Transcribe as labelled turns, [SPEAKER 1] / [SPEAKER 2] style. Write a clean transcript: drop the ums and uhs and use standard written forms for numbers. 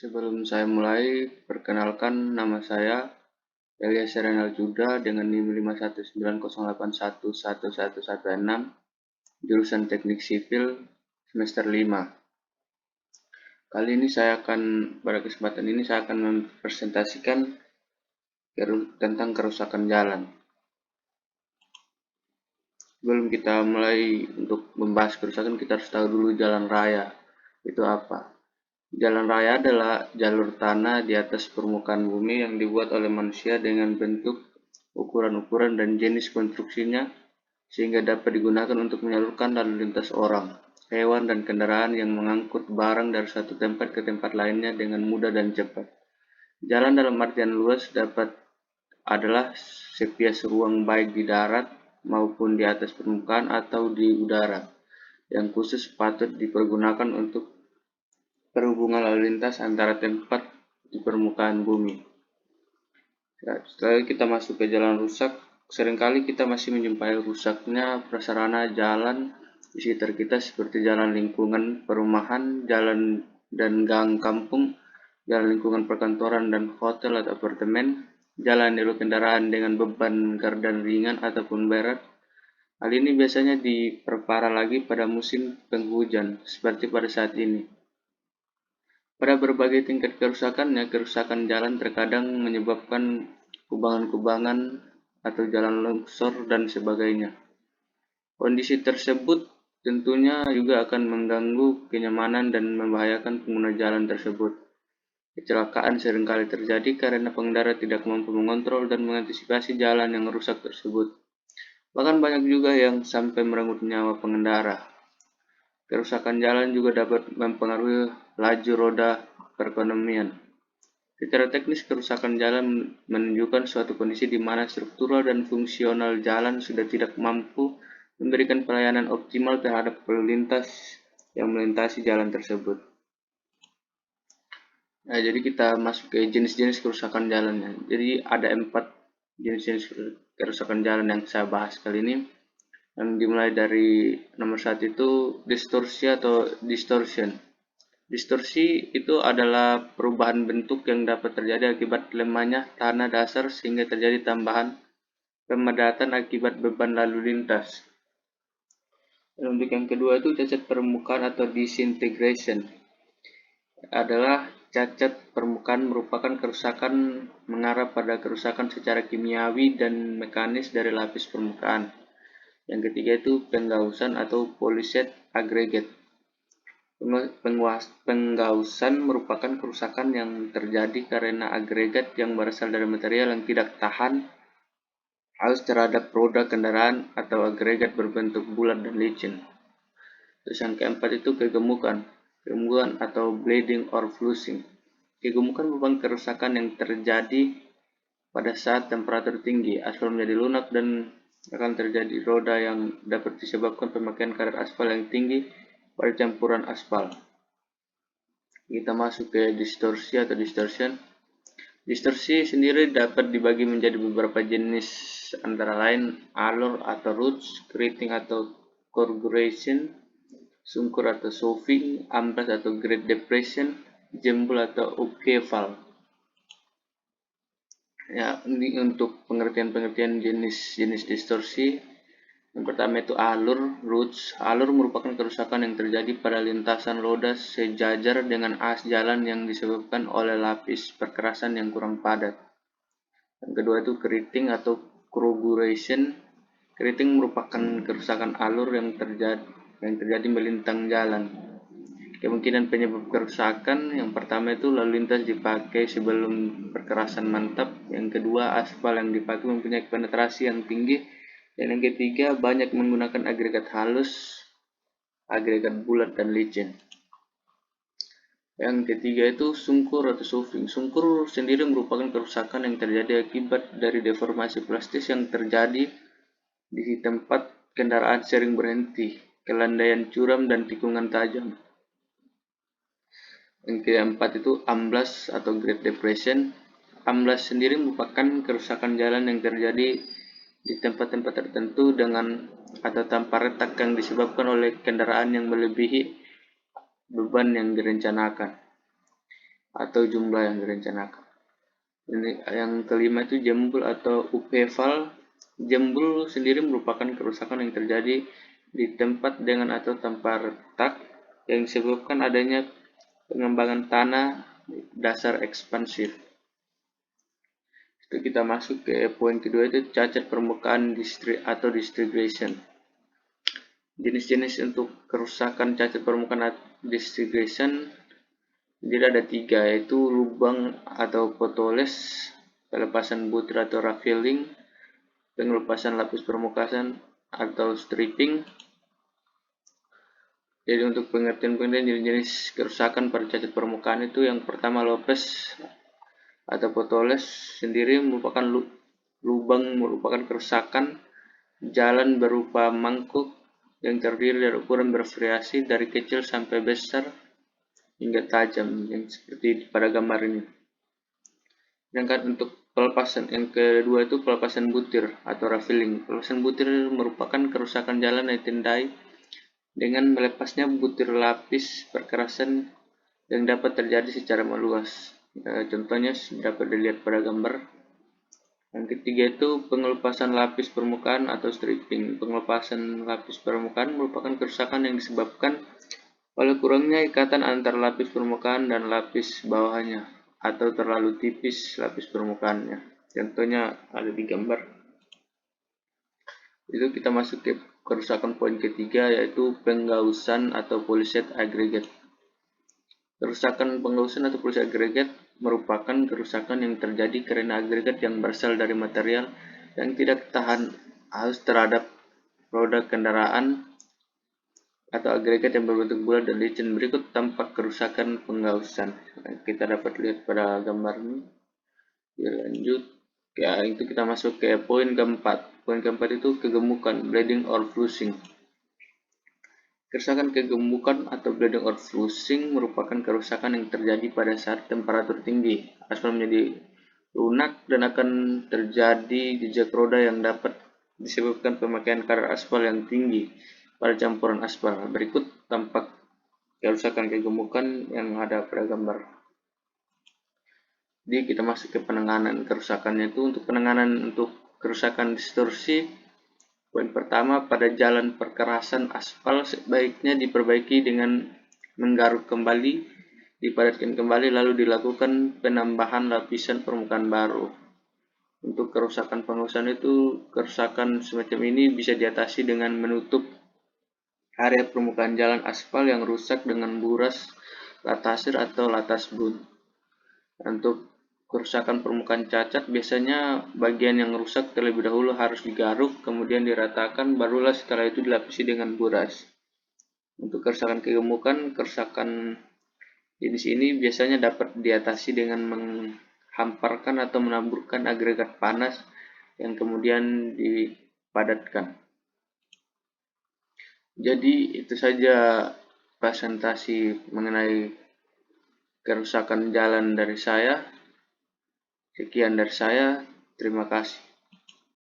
[SPEAKER 1] Sebelum saya mulai, perkenalkan nama saya Elias Renal Juda dengan NIM 51908111116, jurusan Teknik Sipil semester 5. Pada kesempatan ini saya akan mempresentasikan tentang kerusakan jalan. Sebelum kita mulai untuk membahas kerusakan, kita harus tahu dulu jalan raya itu apa. Jalan raya adalah jalur tanah di atas permukaan bumi yang dibuat oleh manusia dengan bentuk, ukuran-ukuran, dan jenis konstruksinya sehingga dapat digunakan untuk menyalurkan lalu lintas orang, hewan, dan kendaraan yang mengangkut barang dari satu tempat ke tempat lainnya dengan mudah dan cepat. Jalan dalam artian luas adalah sepias ruang baik di darat maupun di atas permukaan atau di udara, yang khusus patut dipergunakan untuk perhubungan lalu lintas antara tempat di permukaan bumi. Setelah kita masuk ke jalan rusak, seringkali kita masih menjumpai rusaknya prasarana jalan di sekitar kita seperti jalan lingkungan perumahan, jalan dan gang kampung, jalan lingkungan perkantoran dan hotel atau apartemen, jalan jalur kendaraan dengan beban gardan ringan ataupun berat. Hal ini biasanya diperparah lagi pada musim penghujan, seperti pada saat ini. Pada berbagai tingkat kerusakan jalan terkadang menyebabkan kubangan-kubangan atau jalan longsor dan sebagainya. Kondisi tersebut tentunya juga akan mengganggu kenyamanan dan membahayakan pengguna jalan tersebut. Kecelakaan seringkali terjadi karena pengendara tidak mampu mengontrol dan mengantisipasi jalan yang rusak tersebut. Bahkan banyak juga yang sampai merenggut nyawa pengendara. Kerusakan jalan juga dapat mempengaruhi laju roda perekonomian. Secara teknis, kerusakan jalan menunjukkan suatu kondisi di mana struktural dan fungsional jalan sudah tidak mampu memberikan pelayanan optimal terhadap lalu lintas yang melintasi jalan tersebut. Nah, jadi kita masuk ke jenis-jenis kerusakan jalannya. Jadi ada 4 jenis-jenis kerusakan jalan yang saya bahas kali ini. Yang dimulai dari nomor 1 itu distorsi atau distortion. Distorsi itu adalah perubahan bentuk yang dapat terjadi akibat lemahnya tanah dasar sehingga terjadi tambahan pemadatan akibat beban lalu lintas. Dan untuk yang kedua itu cacat permukaan atau disintegration. Adalah cacat permukaan merupakan kerusakan mengarah pada kerusakan secara kimiawi dan mekanis dari lapis permukaan. Yang ketiga itu penggausan atau polished aggregate. Penggausan merupakan kerusakan yang terjadi karena agregat yang berasal dari material yang tidak tahan haus terhadap roda kendaraan atau agregat berbentuk bulat dan licin. Terus yang keempat itu kegemukan atau bleeding or flusing. Kegemukan merupakan kerusakan yang terjadi pada saat temperatur tinggi, aspal menjadi lunak dan akan terjadi roda yang dapat disebabkan pemakaian kadar aspal yang tinggi pada campuran aspal. Kita masuk ke distorsi atau distortion. Distorsi sendiri dapat dibagi menjadi beberapa jenis, antara lain alur atau roots, keriting atau coagulation, sungkur atau sloughing, amblas atau great depression, jembul atau upheaval. Ya, ini untuk pengertian jenis-jenis distorsi. Yang pertama itu alur, roots. Alur merupakan kerusakan yang terjadi pada lintasan roda sejajar dengan as jalan yang disebabkan oleh lapis perkerasan yang kurang padat. Yang kedua itu keriting atau corrugation. Keriting merupakan kerusakan alur yang terjadi melintang jalan. Kemungkinan penyebab kerusakan yang pertama itu lalu lintas dipakai sebelum perkerasan mantap. Yang kedua, aspal yang dipakai mempunyai penetrasi yang tinggi. Dan yang ketiga, banyak menggunakan agregat halus, agregat bulat, dan licin. Yang ketiga itu sungkur atau sloughing. Sungkur sendiri merupakan kerusakan yang terjadi akibat dari deformasi plastis yang terjadi di tempat kendaraan sering berhenti, kelandaian curam, dan tikungan tajam. Yang keempat itu amblas atau Great Depression. Amblas sendiri merupakan kerusakan jalan yang terjadi di tempat-tempat tertentu dengan atau tanpa retak yang disebabkan oleh kendaraan yang melebihi beban yang direncanakan. atau jumlah yang direncanakan. Ini yang kelima itu jembul atau upheaval. Jembul sendiri merupakan kerusakan yang terjadi di tempat dengan atau tanpa retak yang disebabkan adanya pengembangan tanah dasar ekspansif. Itu kita masuk ke poin kedua, itu cacat permukaan atau disintegration. Jenis-jenis untuk kerusakan cacat permukaan disintegration jadi ada tiga, yaitu lubang atau potoles, pelepasan butir atau raffling, pengelupasan lapis permukaan atau stripping. Jadi untuk pengertian-pengertian jenis-jenis kerusakan pada cacat permukaan itu, yang pertama lopes atau potoles sendiri merupakan lubang, merupakan kerusakan jalan berupa mangkuk yang terdiri dari ukuran bervariasi dari kecil sampai besar hingga tajam, yang seperti pada gambar ini. Sedangkan untuk pelepasan yang kedua itu pelepasan butir atau raffling. Pelepasan butir merupakan kerusakan jalan yang ditandai dengan melepasnya butir lapis perkerasan yang dapat terjadi secara meluas. Contohnya dapat dilihat pada gambar. Yang ketiga itu pengelupasan lapis permukaan atau stripping. Pengelupasan lapis permukaan merupakan kerusakan yang disebabkan oleh kurangnya ikatan antara lapis permukaan dan lapis bawahnya atau terlalu tipis lapis permukaannya. Contohnya ada di gambar. Itu kita masuk ke kerusakan poin ketiga, yaitu penggausan atau polished aggregate. Kerusakan penggausan atau polished aggregate merupakan kerusakan yang terjadi karena agregat yang berasal dari material yang tidak tahan haus terhadap roda kendaraan atau agregat yang berbentuk bulat dan licin. Berikut tampak kerusakan penggausan. Kita dapat lihat pada gambar ini. Lanjut, ya, itu kita masuk ke poin keempat. Poin keempat itu kegemukan, bleeding or flushing. Kerusakan kegemukan atau bleeding or flushing merupakan kerusakan yang terjadi pada saat temperatur tinggi. Aspal menjadi lunak dan akan terjadi jejak roda yang dapat disebabkan pemakaian kadar aspal yang tinggi pada campuran aspal. Berikut tampak kerusakan kegemukan yang ada pada gambar. Jadi kita masuk ke penanganan kerusakannya. Itu untuk penanganan untuk kerusakan distorsi, poin pertama, pada jalan perkerasan aspal sebaiknya diperbaiki dengan menggaruk kembali, dipadatkan kembali, lalu dilakukan penambahan lapisan permukaan baru. Untuk kerusakan pengurusan itu, kerusakan semacam ini bisa diatasi dengan menutup area permukaan jalan aspal yang rusak dengan buras, latasir atau latas bun. Untuk kerusakan permukaan cacat, biasanya bagian yang rusak terlebih dahulu harus digaruk, kemudian diratakan, barulah setelah itu dilapisi dengan buras. Untuk kerusakan kegemukan, kerusakan jenis ini biasanya dapat diatasi dengan menghamparkan atau menaburkan agregat panas yang kemudian dipadatkan. Jadi itu saja presentasi mengenai kerusakan jalan dari saya. Sekian dari saya, terima kasih.